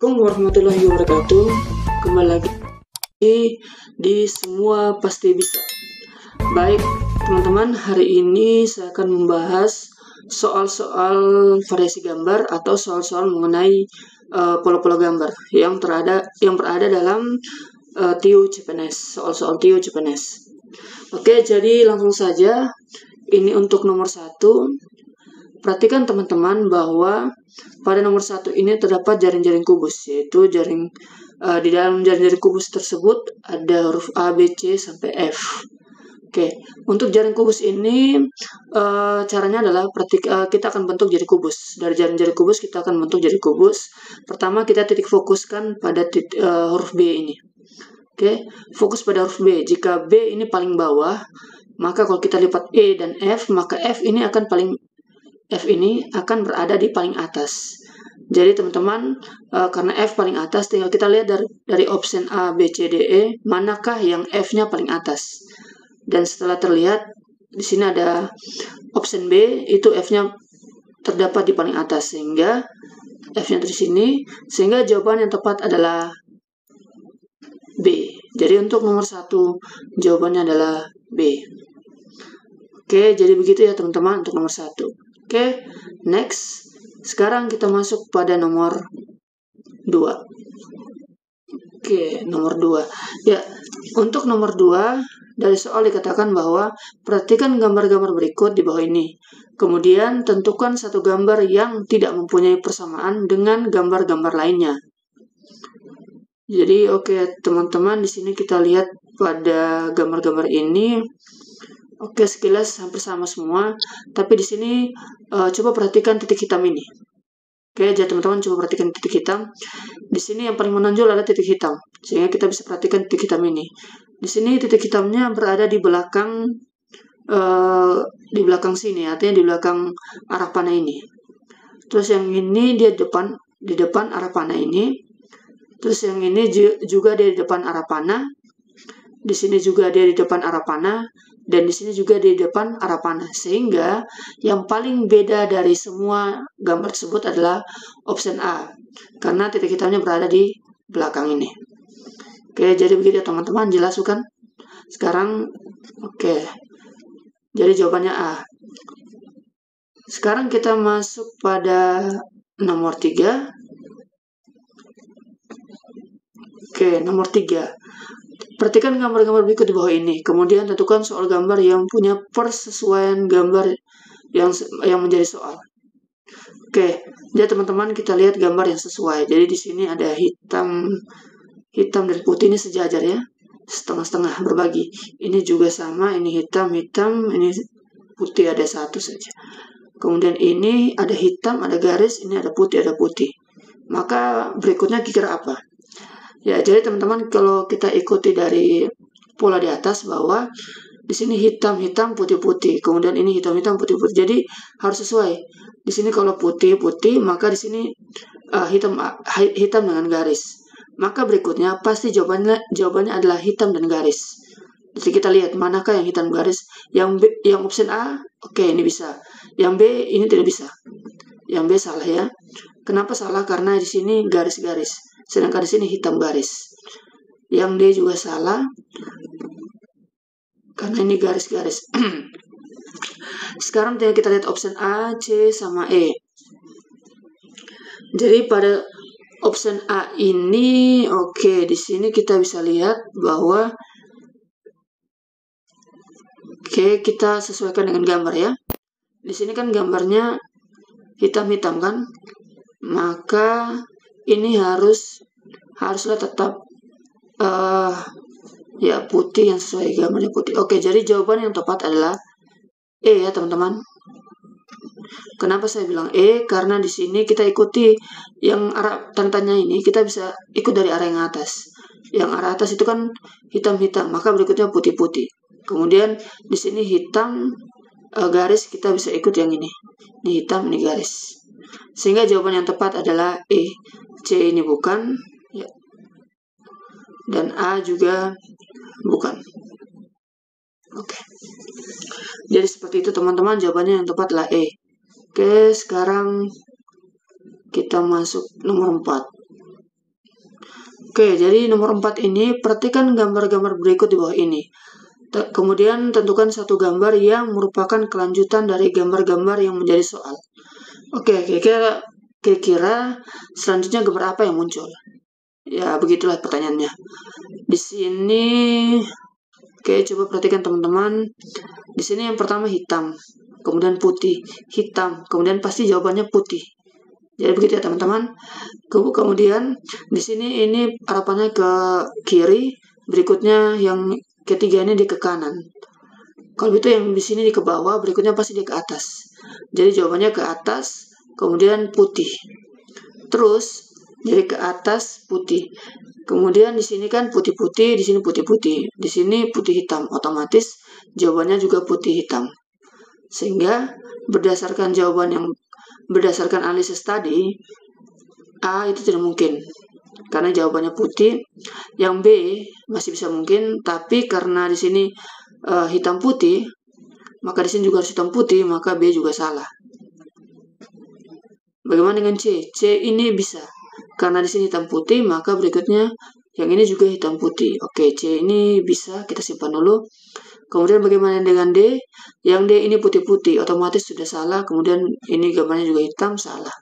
Assalamualaikum warahmatullahi wabarakatuh. Kembali lagi di Semua Pasti Bisa. Baik teman-teman, hari ini saya akan membahas soal-soal variasi gambar atau soal-soal mengenai pola-pola gambar yang berada dalam TIO CPNS, soal-soal TIO CPNS. Oke, jadi langsung saja. Ini untuk nomor 1. Perhatikan teman-teman bahwa pada nomor 1 ini terdapat jaring-jaring kubus, yaitu di dalam jaring-jaring kubus tersebut ada huruf A, B, C, sampai F. Oke, untuk jaring kubus ini caranya adalah kita akan bentuk jaring kubus. Dari jaring-jaring kubus kita akan bentuk jaring kubus. Pertama kita titik fokuskan pada huruf B ini. Oke, fokus pada huruf B. Jika B ini paling bawah, maka kalau kita lipat E dan F, maka F ini akan berada di paling atas. Jadi teman-teman, karena F paling atas, tinggal kita lihat dari option A, B, C, D, E, manakah yang F-nya paling atas. Dan setelah terlihat, di sini ada option B, itu F-nya terdapat di paling atas, sehingga F-nya di sini, sehingga jawaban yang tepat adalah B. Jadi untuk nomor 1, jawabannya adalah B. Oke, jadi begitu ya teman-teman untuk nomor 1. Oke, next. Sekarang kita masuk pada nomor 2. Oke, nomor 2. Ya, untuk nomor 2, dari soal dikatakan bahwa perhatikan gambar-gambar berikut di bawah ini. Kemudian tentukan satu gambar yang tidak mempunyai persamaan dengan gambar-gambar lainnya. Jadi oke teman-teman, di sini kita lihat pada gambar-gambar ini. Oke, sekilas hampir sama semua, tapi di sini coba perhatikan titik hitam ini. Oke, jadi teman-teman coba perhatikan titik hitam. Di sini yang paling menonjol adalah titik hitam, sehingga kita bisa perhatikan titik hitam ini. Di sini titik hitamnya berada di belakang sini, artinya di belakang arah panah ini. Terus yang ini dia di depan arah panah ini. Terus yang ini juga dia di depan arah panah. Di sini juga dia di depan arah panah. Dan di sini juga di depan arah panah, sehingga yang paling beda dari semua gambar tersebut adalah option A, karena titik hitamnya berada di belakang ini. Oke, jadi begitu ya teman-teman, jelas bukan? Sekarang, oke, jadi jawabannya A. Sekarang kita masuk pada nomor 3. Oke, nomor 3. Perhatikan gambar-gambar berikut di bawah ini. Kemudian tentukan soal gambar yang punya persesuaian gambar yang menjadi soal. Oke, jadi teman-teman kita lihat gambar yang sesuai. Jadi di sini ada hitam dan putih ini sejajar ya, setengah-setengah berbagi. Ini juga sama, ini hitam, ini putih, ada satu saja. Kemudian ini ada hitam, ada garis, ini ada putih. Maka berikutnya kira apa? Ya, jadi teman-teman kalau kita ikuti dari pola di atas bahwa di sini hitam, putih, kemudian ini hitam, putih. Jadi harus sesuai. Di sini kalau putih, maka di sini hitam dengan garis. Maka berikutnya pasti jawabannya adalah hitam dan garis. Jadi kita lihat manakah yang hitam garis. Yang option A, oke, ini bisa. Yang B ini tidak bisa. Yang B salah ya. Kenapa salah? Karena di sini garis-garis. Sedangkan di sini hitam garis. Yang D juga salah, karena ini garis-garis. Sekarang kita lihat option A, C, sama E. Jadi pada option A ini, oke, di sini kita bisa lihat bahwa kita sesuaikan dengan gambar ya. Di sini kan gambarnya hitam-hitam kan, maka ini haruslah tetap ya putih, yang sesuai gambarnya putih. Oke, jadi jawaban yang tepat adalah E ya teman-teman. Kenapa saya bilang E? Karena di sini kita ikuti yang arah tanda-tandanya ini, kita bisa ikut dari arah yang atas. Yang arah atas itu kan hitam-hitam, maka berikutnya putih-putih. Kemudian di sini hitam garis, kita bisa ikut yang ini. Ini hitam, ini garis. Sehingga jawaban yang tepat adalah E. C ini bukan, ya. Dan A juga bukan. Oke. Jadi seperti itu teman-teman, jawabannya yang tepat adalah E. Oke, sekarang kita masuk nomor 4. Oke, jadi nomor 4 ini, perhatikan gambar-gambar berikut di bawah ini. Kemudian tentukan satu gambar yang merupakan kelanjutan dari gambar-gambar yang menjadi soal. Oke, kira-kira selanjutnya gambar apa yang muncul? Ya, begitulah pertanyaannya. Di sini, oke, coba perhatikan teman-teman. Di sini yang pertama hitam, kemudian putih, hitam, kemudian pasti jawabannya putih. Jadi begitu ya teman-teman. Kemudian di sini ini harapannya ke kiri, berikutnya yang ketiga ini di ke kanan. Kalau itu yang di sini di ke bawah, berikutnya pasti di ke atas. Jadi jawabannya ke atas, kemudian putih. Terus jadi ke atas putih. Kemudian di sini kan putih-putih, di sini putih-putih, di sini putih hitam. Otomatis jawabannya juga putih hitam. Sehingga berdasarkan analisis tadi, A itu tidak mungkin karena jawabannya putih. Yang B masih bisa mungkin, tapi karena di sini hitam putih, maka di sini juga harus hitam putih, maka B juga salah. Bagaimana dengan C? C ini bisa karena di sini hitam putih, maka berikutnya yang ini juga hitam putih. Oke, C ini bisa, kita simpan dulu. Kemudian bagaimana dengan D? Yang D ini putih-putih, otomatis sudah salah. Kemudian ini gambarnya juga hitam, salah.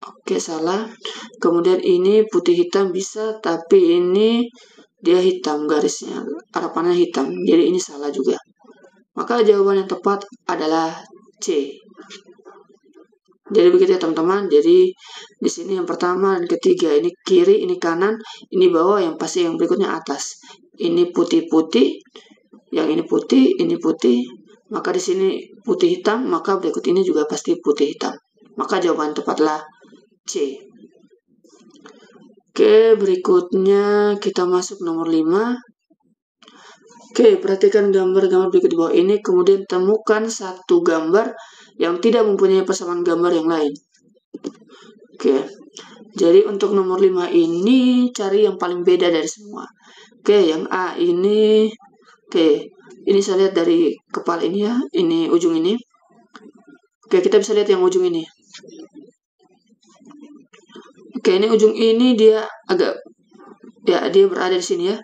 Oke, salah. Kemudian ini putih hitam bisa, tapi ini dia hitam garisnya, harapannya hitam. Jadi ini salah juga. Maka jawaban yang tepat adalah C. Jadi begitu ya teman-teman. Jadi di sini yang pertama dan ketiga, ini kiri, ini kanan, ini bawah, yang pasti yang berikutnya atas. Ini putih-putih, yang ini putih, maka di sini putih hitam, maka berikut ini juga pasti putih hitam. Maka jawaban tepatlah C. Oke, berikutnya kita masuk nomor 5. Oke, perhatikan gambar-gambar berikut di bawah ini, kemudian temukan satu gambar yang tidak mempunyai persamaan gambar yang lain. Oke, jadi untuk nomor 5 ini cari yang paling beda dari semua. Oke, yang A ini, oke, ini saya lihat dari kepala ini ya, ini ujung ini. Oke, kita bisa lihat yang ujung ini. Oke, ini ujung ini dia agak, ya dia berada di sini ya.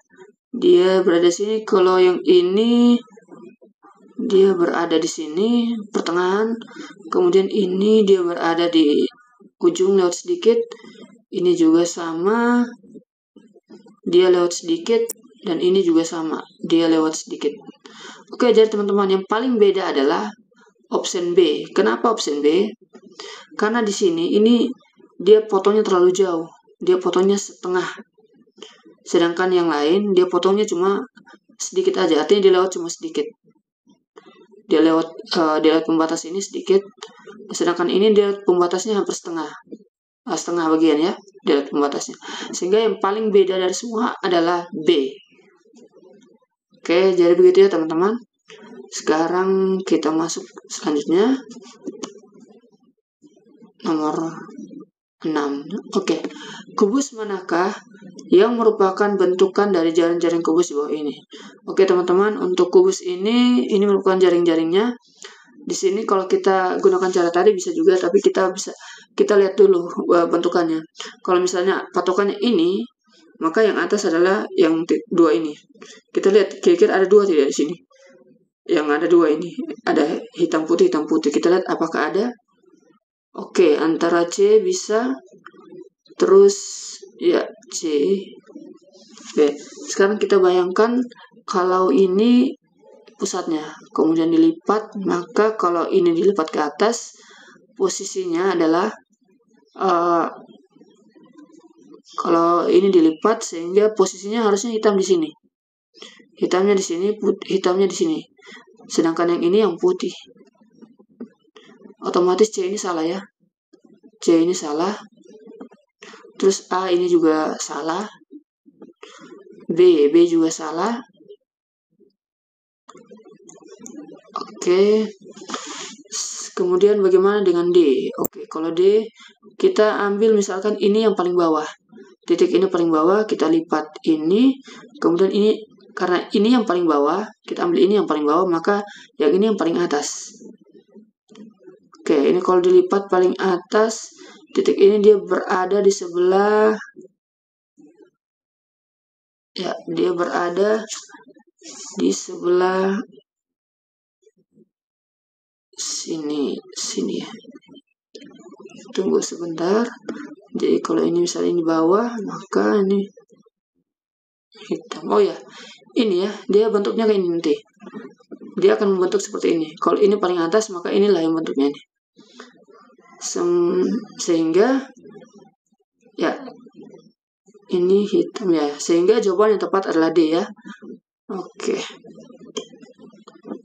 Dia berada di sini. Kalau yang ini dia berada di sini, pertengahan. Kemudian ini dia berada di ujung lewat sedikit. Ini juga sama. Dia lewat sedikit, dan ini juga sama, dia lewat sedikit. Oke, jadi teman-teman, yang paling beda adalah option B. Kenapa option B? Karena di sini ini dia potongnya terlalu jauh, dia potongnya setengah. Sedangkan yang lain dia potongnya cuma sedikit aja, artinya dia lewat cuma sedikit. Dia lewat pembatas ini sedikit, sedangkan ini dia pembatasnya hampir setengah bagian ya, dari pembatasnya. Sehingga yang paling beda dari semua adalah B. Oke, jadi begitu ya teman-teman. Sekarang kita masuk selanjutnya. Nomor 6. Oke, kubus manakah yang merupakan bentukan dari jaring-jaring kubus di bawah ini? Oke teman-teman, untuk kubus ini merupakan jaring-jaringnya. Di sini kalau kita gunakan cara tadi bisa juga, tapi kita lihat dulu bentukannya. Kalau misalnya patokannya ini, maka yang atas adalah yang 2 ini. Kita lihat kira-kira ada 2 tidak di sini. Yang ada 2 ini, ada hitam putih. Kita lihat apakah ada. Oke, antara C bisa, terus ya C. Oke, sekarang kita bayangkan kalau ini pusatnya, kemudian dilipat, maka kalau ini dilipat ke atas, posisinya adalah kalau ini dilipat, sehingga posisinya harusnya hitam di sini. Hitamnya di sini, hitamnya di sini. Sedangkan yang ini yang putih. Otomatis C ini salah ya. C ini salah. Terus A ini juga salah. B juga salah. Oke. Kemudian bagaimana dengan D? Oke, kalau D kita ambil misalkan ini yang paling bawah. Titik ini paling bawah, kita lipat ini. Kemudian ini, karena ini yang paling bawah, kita ambil ini yang paling bawah, maka yang ini yang paling atas. Oke, ini kalau dilipat paling atas, titik ini dia berada di sebelah, ya, dia berada di sebelah sini ya. Tunggu sebentar. Jadi kalau ini misalnya ini bawah, maka ini hitam. Oh ya, ini ya, dia bentuknya kayak ini nanti. Dia akan membentuk seperti ini. Kalau ini paling atas, maka inilah yang bentuknya ini. Sehingga ya, ini hitam ya. Sehingga jawaban yang tepat adalah D ya. Oke.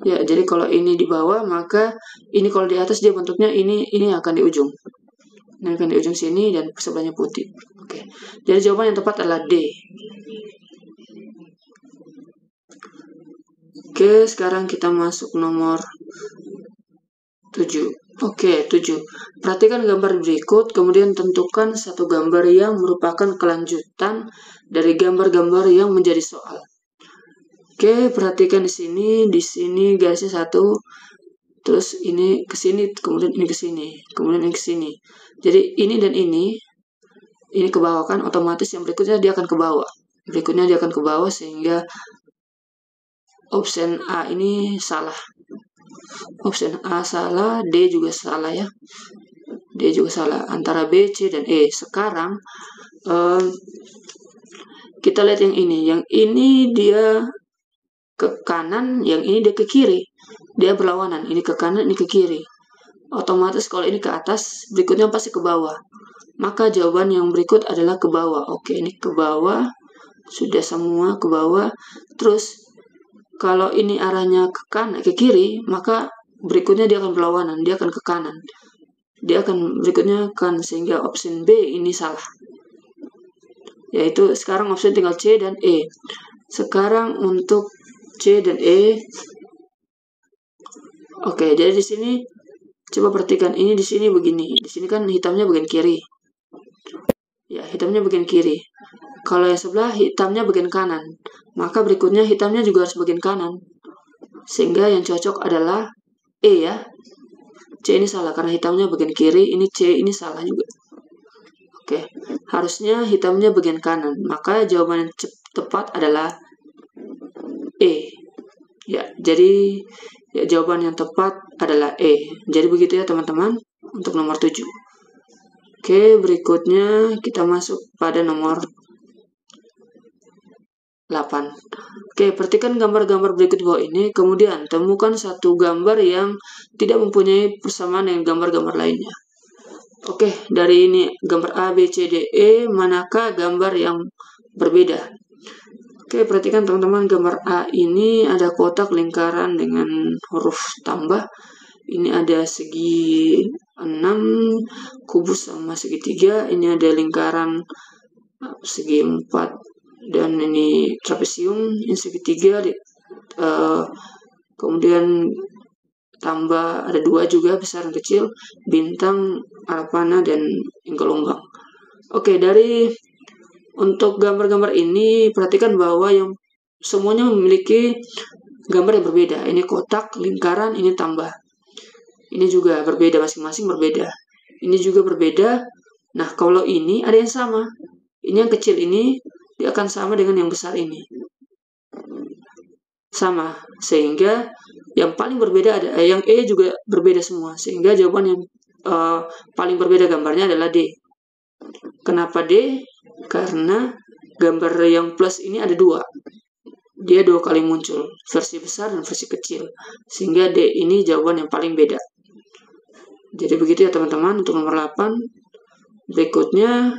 Ya, jadi kalau ini di bawah, maka ini kalau di atas dia bentuknya ini akan di ujung. Ini akan di ujung sini dan sebelahnya putih. Oke. Jadi jawaban yang tepat adalah D. Oke, sekarang kita masuk nomor 7. Oke, 7. Perhatikan gambar berikut, kemudian tentukan satu gambar yang merupakan kelanjutan dari gambar-gambar yang menjadi soal. Oke, perhatikan di sini garisnya satu, terus ini ke sini, kemudian ini ke sini, kemudian ini ke sini. Jadi ini dan ini ke bawah kan, otomatis yang berikutnya dia akan ke bawah. Berikutnya dia akan ke bawah sehingga option A ini salah. Option A salah, D juga salah ya. D juga salah. Antara B, C, dan E. Sekarang kita lihat yang ini. Yang ini dia ke kanan, yang ini dia ke kiri. Dia berlawanan. Ini ke kanan, ini ke kiri. Otomatis kalau ini ke atas, berikutnya pasti ke bawah. Maka jawaban yang berikut adalah ke bawah. Oke, ini ke bawah. Sudah semua ke bawah. Terus kalau ini arahnya ke kanan, ke kiri, maka berikutnya dia akan berlawanan. Dia akan ke kanan. Dia akan berikutnya kan, sehingga option B ini salah. Yaitu sekarang option tinggal C dan E. Sekarang untuk C dan E. Oke, jadi di sini coba perhatikan ini di sini begini. Di sini kan hitamnya bagian kiri. Ya, hitamnya bagian kiri. Kalau yang sebelah hitamnya bagian kanan, maka berikutnya hitamnya juga harus bagian kanan. Sehingga yang cocok adalah E ya. C ini salah karena hitamnya bagian kiri, ini C ini salah juga. Oke, harusnya hitamnya bagian kanan. Maka jawaban yang tepat adalah E. Ya, jadi ya, jawaban yang tepat adalah E. Jadi begitu ya teman-teman untuk nomor 7. Oke, berikutnya kita masuk pada nomor 8. Oke, perhatikan gambar-gambar berikut di bawah ini, kemudian temukan satu gambar yang tidak mempunyai persamaan dengan gambar-gambar lainnya. Oke, dari ini gambar A, B, C, D, E, manakah gambar yang berbeda? Oke, perhatikan teman-teman, gambar A ini ada kotak lingkaran dengan huruf tambah. Ini ada segi 6, kubus sama segitiga. Ini ada lingkaran segi 4, dan ini trapesium, ini segitiga. Kemudian tambah ada 2 juga, besar dan kecil, bintang, arah panah, dan gelombang. Oke, untuk gambar-gambar ini perhatikan bahwa yang semuanya memiliki gambar yang berbeda. Ini kotak, lingkaran, ini tambah. Ini juga berbeda, masing-masing berbeda. Ini juga berbeda. Nah, kalau ini ada yang sama. Ini yang kecil ini dia akan sama dengan yang besar ini. Sama, sehingga yang paling berbeda ada yang E juga berbeda semua, sehingga jawaban yang paling berbeda gambarnya adalah D. Kenapa D? Karena gambar yang plus ini ada 2. Dia 2 kali muncul, versi besar dan versi kecil, sehingga D ini jawaban yang paling beda. Jadi begitu ya teman-teman untuk nomor 8. Berikutnya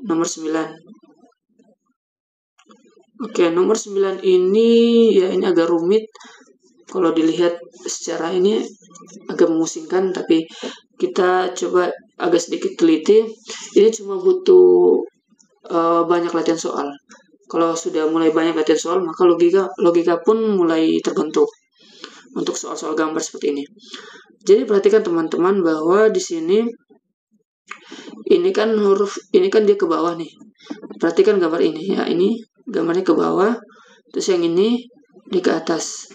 nomor 9. Oke, nomor 9 ini ya ini agak rumit. Kalau dilihat secara ini agak memusingkan, tapi kita coba agak sedikit teliti. Ini cuma butuh banyak latihan soal. Kalau sudah mulai banyak latihan soal, maka logika pun mulai terbentuk untuk soal-soal gambar seperti ini. Jadi perhatikan teman-teman bahwa di sini ini kan dia ke bawah nih. Perhatikan gambar ini ya, ini gambarnya ke bawah, terus yang ini ke atas.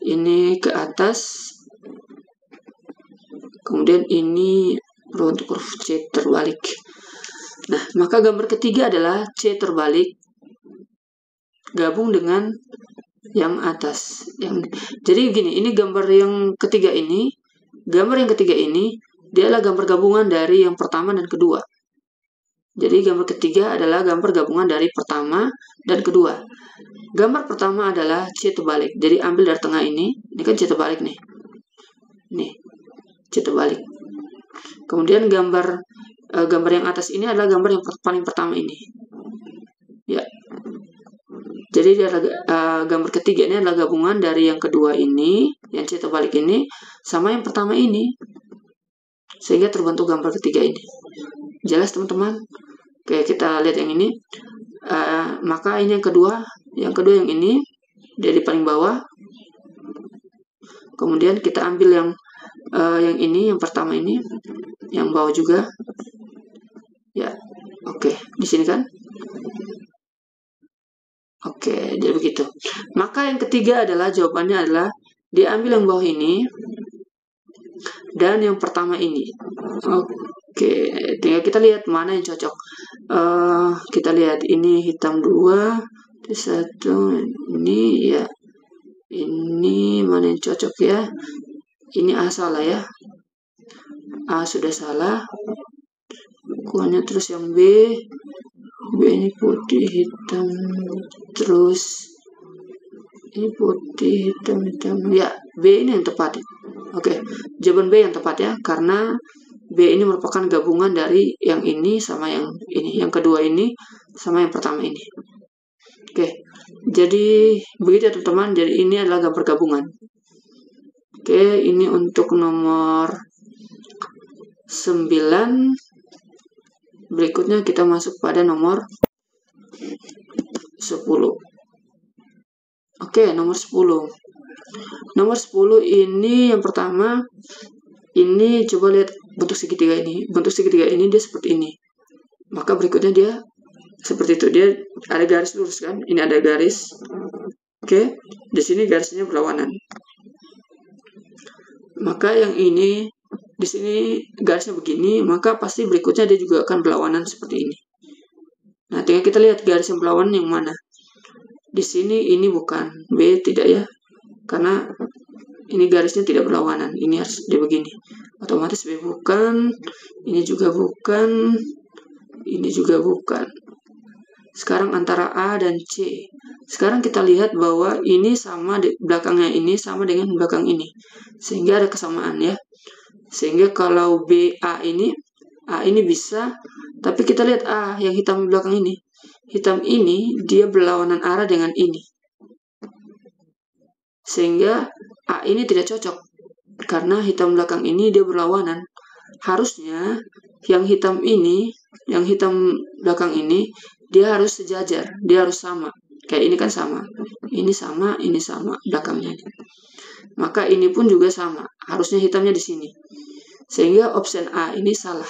Ini ke atas. Kemudian ini Rho untuk huruf C terbalik. Nah, maka gambar ketiga adalah C terbalik gabung dengan yang atas. Jadi gini, ini gambar yang ketiga ini. Gambar yang ketiga ini, dia adalah gambar gabungan dari yang pertama dan kedua. Jadi gambar ketiga adalah gambar gabungan dari pertama dan kedua. Gambar pertama adalah C terbalik. Jadi ambil dari tengah ini kan C terbalik nih. Nih, C terbalik. Kemudian gambar yang atas ini adalah gambar yang paling pertama ini. Ya. Jadi gambar ketiga ini adalah gabungan dari yang kedua ini, yang C terbalik ini, sama yang pertama ini. Sehingga terbentuk gambar ketiga ini. Jelas teman-teman? Oke, kita lihat yang ini. Maka ini yang kedua yang ini, dari paling bawah. Kemudian kita ambil yang ini, yang pertama ini, yang bawah juga. Ya, oke, di sini kan? Oke, jadi begitu. Maka yang ketiga adalah jawabannya adalah diambil yang bawah ini dan yang pertama ini. Oke, tinggal kita lihat mana yang cocok. Kita lihat ini hitam 2, 1, ini ya. Ini mana yang cocok ya? Ini A salah ya. A sudah salah. Bukuannya terus yang B ini putih hitam, terus ini putih hitam ya. B ini yang tepat. Oke, jawaban B yang tepat ya, karena B ini merupakan gabungan dari yang ini sama yang ini, yang kedua ini sama yang pertama ini. Oke, jadi begitu ya teman-teman. Jadi ini adalah gambar gabungan. Oke, ini untuk nomor 9. Berikutnya kita masuk pada nomor 10. Oke, nomor 10. Nomor 10 ini yang pertama, ini coba lihat bentuk segitiga ini. Bentuk segitiga ini dia seperti ini. Maka berikutnya dia seperti itu. Dia ada garis lurus kan? Ini ada garis. Oke, di sini garisnya berlawanan. Maka yang ini di sini garisnya begini, maka pasti berikutnya dia juga akan berlawanan seperti ini. Nah, tinggal kita lihat garis yang berlawanan yang mana. Di sini ini bukan, B tidak ya, karena ini garisnya tidak berlawanan. Ini harus dia begini. Otomatis B bukan, ini juga bukan, ini juga bukan. Sekarang antara A dan C. Sekarang kita lihat bahwa ini sama belakangnya ini sama dengan belakang ini, sehingga ada kesamaan ya. Sehingga kalau A ini bisa, tapi kita lihat A yang hitam belakang ini. Hitam ini dia berlawanan arah dengan ini. Sehingga A ini tidak cocok. Karena hitam belakang ini dia berlawanan. Harusnya yang hitam ini, yang hitam belakang ini, dia harus sejajar, dia harus sama. Kayak ini kan sama. Ini sama belakangnya. Maka ini pun juga sama. Harusnya hitamnya di sini. Sehingga option A ini salah.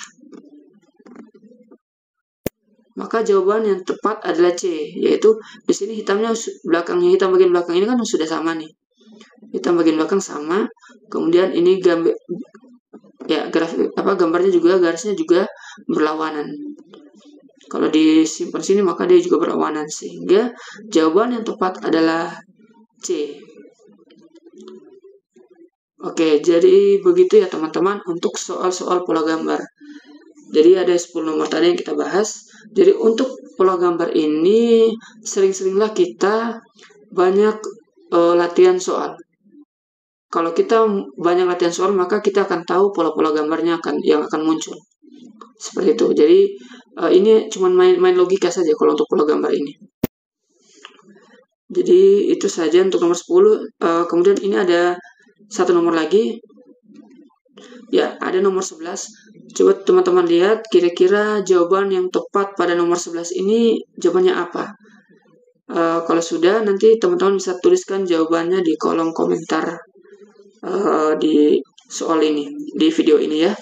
Maka jawaban yang tepat adalah C, yaitu di sini hitamnya belakangnya, hitam bagian belakang ini kan sudah sama nih. Hitam bagian belakang sama. Kemudian ini gambarnya juga, garisnya juga berlawanan. Kalau disimpan sini maka dia juga berlawanan, sehingga jawaban yang tepat adalah C. Oke, jadi begitu ya teman-teman untuk soal-soal pola gambar. Jadi ada 10 nomor tadi yang kita bahas. Jadi untuk pola gambar ini sering-seringlah kita banyak latihan soal. Kalau kita banyak latihan soal, maka kita akan tahu pola-pola gambarnya yang akan muncul. Seperti itu. Jadi ini cuma main logika saja kalau untuk pola gambar ini. Jadi itu saja untuk nomor 10. Kemudian ini ada satu nomor lagi. Ya, ada nomor 11. Coba teman-teman lihat kira-kira jawaban yang tepat pada nomor 11 ini jawabannya apa. Kalau sudah, nanti teman-teman bisa tuliskan jawabannya di kolom komentar di soal ini, di video ini ya.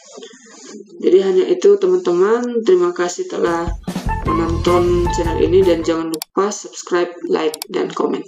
Jadi hanya itu teman-teman. Terima kasih telah menonton channel ini dan jangan lupa subscribe, like, dan komen.